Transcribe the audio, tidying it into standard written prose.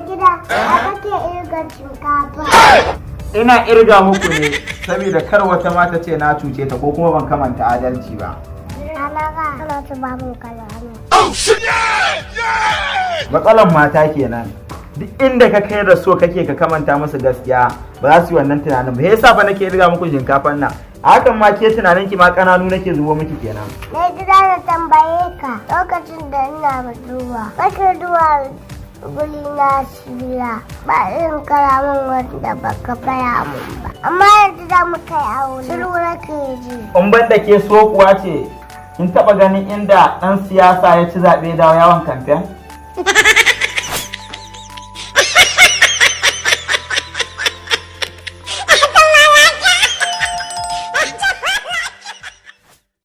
Gida, a kake irga shinkafa. Ina irga muku ne saboda kar wata mata ce na cuce ta ko kuma ban kamanta adalci ba. Kana ta ba mu kalami. Matsalan mata kenan. Duk inda ka kai da so kake ka kamanta musu gaskiya ba za su yi wannan tunanin ba. Yasa fa nake irga muku shinkafan nan. Hakan ma ke tunanin ki ma kananu nake zubo miki kenan. Na gida da tambaye ka lokacin da ina budurwa. Kake duwa guri na shirya ba irin kalamin wanda baka faya mun ba. Amma yanzu za mu kai aure. Shiru nake ji. In ban da ke so kuwa ce kin taba ganin inda ɗan siyasa ya ci zaɓe da yawon kamfen?